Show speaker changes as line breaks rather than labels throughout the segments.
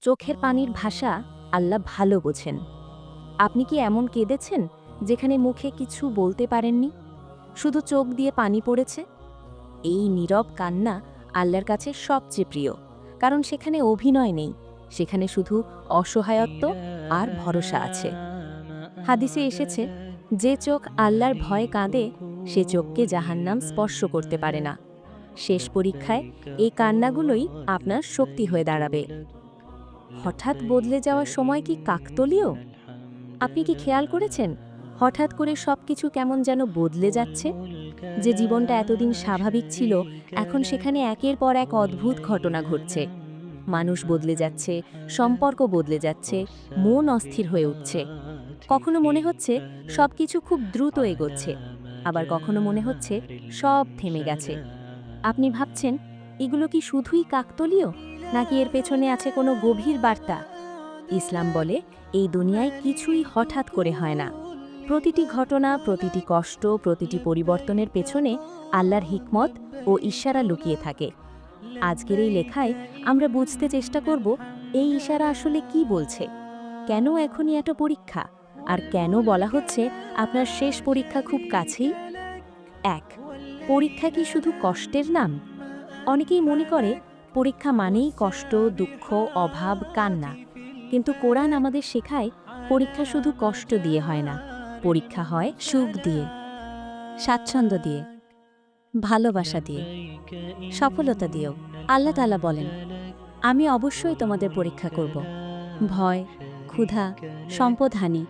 চোখের পানির ভাষা আল্লাহ ভালো বোঝেন। আপনি কি এমন কেঁদেছেন যেখানে মুখে কিছু বলতে পারেননি, শুধু চোখ দিয়ে পানি পড়েছে? এই নীরব কান্না আল্লাহর কাছে সবচেয়ে প্রিয়, কারণ সেখানে অভিনয় নেই, সেখানে শুধু অসহায়ত্ব আর ভরসা আছে। হাদিসে এসেছে, যে চোখ আল্লাহর ভয়ে কাঁদে সে চোখকে জাহান্নাম স্পর্শ করতে পারে না। শেষ পরীক্ষায় এই কান্নাগুলোই আপনার শক্তি হয়ে দাঁড়াবে। হঠাৎ বদলে যাওয়ার সময় কি কাকতালীয়? আপনি কি খেয়াল করেছেন হঠাৎ করে সবকিছু কেমন যেন বদলে যাচ্ছে? যে জীবনটা এতদিন স্বাভাবিক ছিল, এখন সেখানে একের পর এক অদ্ভুত ঘটনা ঘটছে। মানুষ বদলে যাচ্ছে, সম্পর্ক বদলে যাচ্ছে, মন অস্থির হয়ে উঠছে। কখনো মনে হচ্ছে সবকিছু খুব দ্রুত এগোচ্ছে, আবার কখনো মনে হচ্ছে সব থেমে গেছে। আপনি ভাবছেন, এগুলো কি শুধুই কাকতালীয়, নাকি এর পেছনে আছে কোনো গভীর বার্তা? ইসলাম বলে, এই দুনিয়ায় কিছুই হঠাৎ করে হয় না। প্রতিটি ঘটনা, প্রতিটি কষ্ট, প্রতিটি পরিবর্তনের পেছনে আল্লাহর হিকমত ও ইশারা লুকিয়ে থাকে। আজকের এই লেখায় আমরা বুঝতে চেষ্টা করব, এই ইশারা আসলে কি বলছে, কেন এখনই এত পরীক্ষা, আর কেন বলা হচ্ছে আপনার শেষ পরীক্ষা খুব কাছেই। ১. পরীক্ষা কি শুধু কষ্টের নাম? অনেকেই মনে করে পরীক্ষা মানেই কষ্ট, দুঃখ, অভাব, কান্না। কিন্তু কোরআন আমাদের শেখায়, পরীক্ষা শুধু কষ্ট দিয়ে হয় না, পরীক্ষা হয় সুখ দিয়ে, স্বাচ্ছন্দ্য দিয়ে, ভালোবাসা দিয়ে, সফলতা দিয়েও। আল্লাহ তাআলা বলেন, আমি অবশ্যই তোমাদের পরীক্ষা করব। ভয়, ক্ষুধা, সম্পদহানি,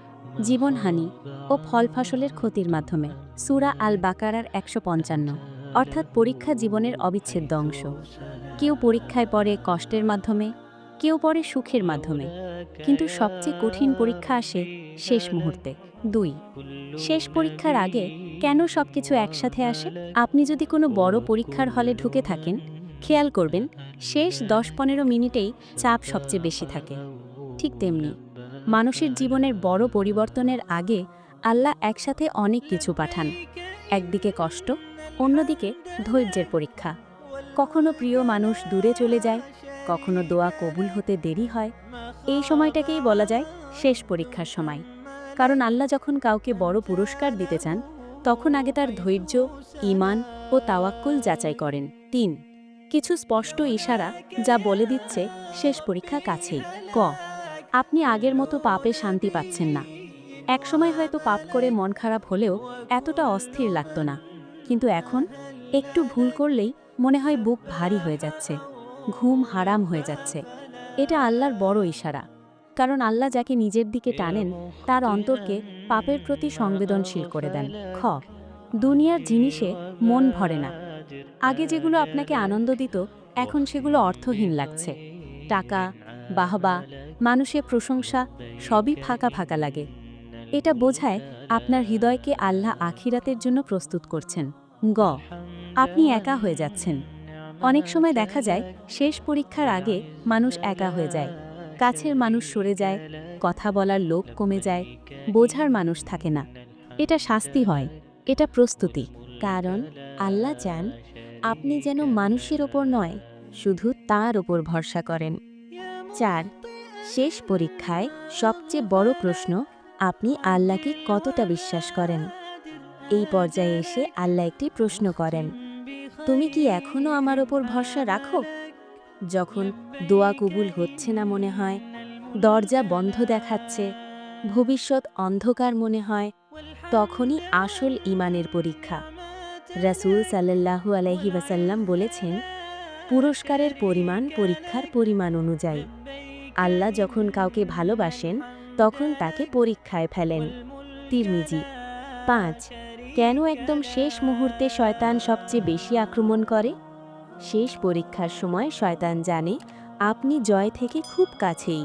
জীবনহানি ও ফল ফসলের ক্ষতির মাধ্যমে। সূরা আল বাকারার ১৫৫, অর্থাৎ পরীক্ষা জীবনের অবিচ্ছেদ্য অংশ। কেউ পরীক্ষায় পড়ে কষ্টের মাধ্যমে, কেউ পড়ে সুখের মাধ্যমে, কিন্তু সবচেয়ে কঠিন পরীক্ষা আসে শেষ মুহূর্তে। ২. শেষ পরীক্ষার আগে কেন সবকিছু একসাথে আসে? আপনি যদি কোনো বড় পরীক্ষার হলে ঢুকে থাকেন, খেয়াল করবেন শেষ ১০-১৫ মিনিটেই চাপ সবচেয়ে বেশি থাকে। ঠিক তেমনি মানুষের জীবনের বড় পরিবর্তনের আগে আল্লাহ একসাথে অনেক কিছু পাঠান। একদিকে কষ্ট, অন্যদিকে ধৈর্যের পরীক্ষা। কখনো প্রিয় মানুষ দূরে চলে যায়, কখনো দোয়া কবুল হতে দেরি হয়। এই সময়টাকেই বলা যায় শেষ পরীক্ষার সময়। কারণ আল্লাহ যখন কাউকে বড় পুরস্কার দিতে চান, তখন আগে তার ধৈর্য, ঈমান ও তাওয়াক্কুল যাচাই করেন। ৩. কিছু স্পষ্ট ইশারা যা বলে দিচ্ছে শেষ পরীক্ষা কাছেই। ক. আপনি আগের মতো পাপে শান্তি পাচ্ছেন না। একসময় হয়তো পাপ করে মন খারাপ হলেও এতটা অস্থির লাগতো না, কিন্তু এখন একটু ভুল করলেই মনে হয় বুক ভারী হয়ে যাচ্ছে, ঘুম হারাম হয়ে যাচ্ছে। এটা আল্লাহর বড় ইশারা, কারণ আল্লাহ যাকে নিজের দিকে টানেন তার অন্তরকে পাপের প্রতি সংবেদনশীল করে দেন। খ. দুনিয়ার জিনিসে মন ভরে না। আগে যেগুলো আপনাকে আনন্দ দিত, এখন সেগুলো অর্থহীন লাগছে। টাকা, বাহবা, মানুষের প্রশংসা সবই ফাঁকা ফাঁকা লাগে। এটা বোঝায় আপনার হৃদয়কে আল্লাহ আখিরাতের জন্য প্রস্তুত করছেন। গ. আপনি একা হয়ে যাচ্ছেন। অনেক সময় দেখা যায় শেষ পরীক্ষার আগে মানুষ একা হয়ে যায়। কাছের মানুষ সরে যায়, কথা বলার লোক কমে যায়, বোঝার মানুষ থাকে না। এটা শাস্তি হয়, এটা প্রস্তুতি। কারণ আল্লাহ চান আপনি যেন মানুষের ওপর নয়, শুধু তার ওপর ভরসা করেন। ৪. শেষ পরীক্ষায় সবচেয়ে বড় প্রশ্ন, আপনি আল্লাহকে কতটা বিশ্বাস করেন? এই পর্যায়ে এসে আল্লাহ একটি প্রশ্ন করেন, তুমি কি এখনও আমার ওপর ভরসা রাখো? যখন দোয়া কবুল হচ্ছে না মনে হয়, দরজা বন্ধ দেখাচ্ছে, ভবিষ্যৎ অন্ধকার মনে হয়, তখনই আসল ঈমানের পরীক্ষা। রাসূল সাল্লাল্লাহু আলাইহি ওয়াসাল্লাম বলেছেন, পুরস্কারের পরিমাণ পরীক্ষার পরিমাণ অনুযায়ী। আল্লাহ যখন কাউকে ভালোবাসেন, তখন তাকে পরীক্ষায় ফেলেন। তিরমিজি। ৫. কেন একদম শেষ মুহূর্তে শয়তান সবচেয়ে বেশি আক্রমণ করে? শেষ পরীক্ষার সময় শয়তান জানে আপনি জয় থেকে খুব কাছেই,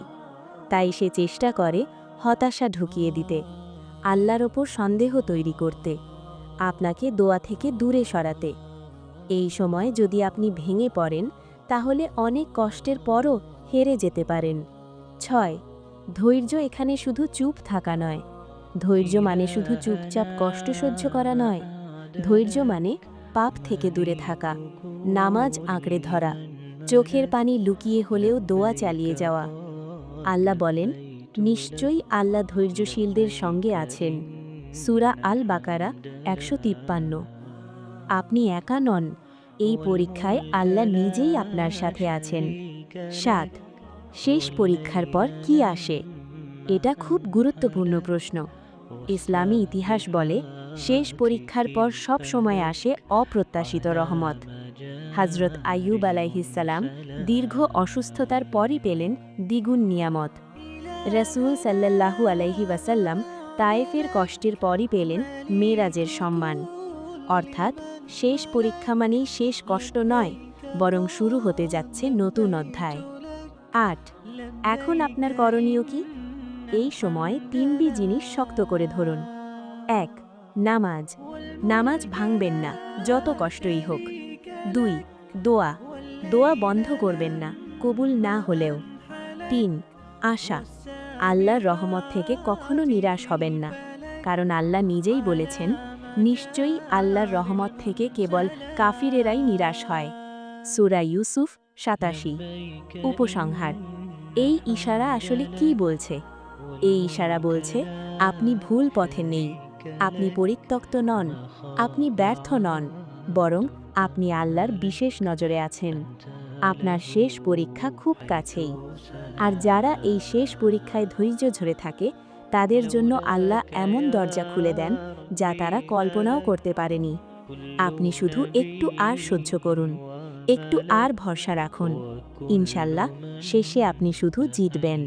তাই সে চেষ্টা করে হতাশা ঢুকিয়ে দিতে, আল্লাহর ওপর সন্দেহ তৈরি করতে, আপনাকে দোয়া থেকে দূরে সরাতে। এই সময় যদি আপনি ভেঙে পড়েন, তাহলে অনেক কষ্টের পরও হেরে যেতে পারেন। ৬. ধৈর্য এখানে শুধু চুপ থাকা নয়। ধৈর্য মানে শুধু চুপচাপ কষ্ট সহ্য করা নয়। ধৈর্য মানে পাপ থেকে দূরে থাকা, নামাজ আঁকড়ে ধরা, চোখের পানি লুকিয়ে হলেও দোয়া চালিয়ে যাওয়া, আল্লাহ বলেন, নিশ্চয়ই আল্লাহ ধৈর্যশীলদের সঙ্গে আছেন। সূরা আল বাকারা ১৫৩। আপনি একা নন, এই পরীক্ষায় আল্লাহ নিজেই আপনার সাথে আছেন। ৭। শেষ পরীক্ষার পর কি আসে? এটা খুব গুরুত্বপূর্ণ প্রশ্ন। ইসলামী ইতিহাস বলে, শেষ পরীক্ষার পর সব সময় আসে অপ্রত্যাশিত রহমত। হযরত আইয়ুব আলাইহিসসালাম দীর্ঘ অসুস্থতার পরই পেলেন দ্বিগুণ নিয়ামত। রাসূল সাল্লাল্লাহু আলাইহি ওয়াসাল্লাম তায়েফের কষ্টের পরই পেলেন মেরাজের সম্মান। অর্থাৎ শেষ পরীক্ষা মানেই শেষ কষ্ট নয়, বরং শুরু হতে যাচ্ছে নতুন অধ্যায়। ৮। এখন আপনার করণীয় কি? এই সময় ৩টি জিনিস শক্ত করে ধরুন। ১. নামাজ। নামাজ ভাঙবেন না, যত কষ্টই হোক। ২. দোয়া। দোয়া বন্ধ করবেন না, কবুল না হলেও। ৩. আশা। আল্লাহর রহমত থেকে কখনো নিরাশ হবেন না, কারণ আল্লাহ নিজেই বলেছেন, নিশ্চয়ই আল্লাহর রহমত থেকে কেবল কাফিরেরাই নিরাশ হয়। সূরা ইউসুফ ৮৭। উপসংহার: এই ইশারা আসলে কি বলছে? এই ইশারা বলছে, আপনি ভুল পথে নেই, আপনি পরিত্যক্ত নন, আপনি ব্যর্থ নন, বরং আপনি আল্লাহর বিশেষ নজরে আছেন। আপনার শেষ পরীক্ষা খুব কাছেই। আর যারা এই শেষ পরীক্ষায় ধৈর্য ধরে থাকে, তাদের জন্য আল্লাহ এমন দরজা খুলে দেন যা তারা কল্পনাও করতে পারেনি। আপনি শুধু একটু আর সহ্য করুন, একটু আর ভরসা রাখুন। ইনশাল্লাহ শেষে আপনি শুধু জিতবেন।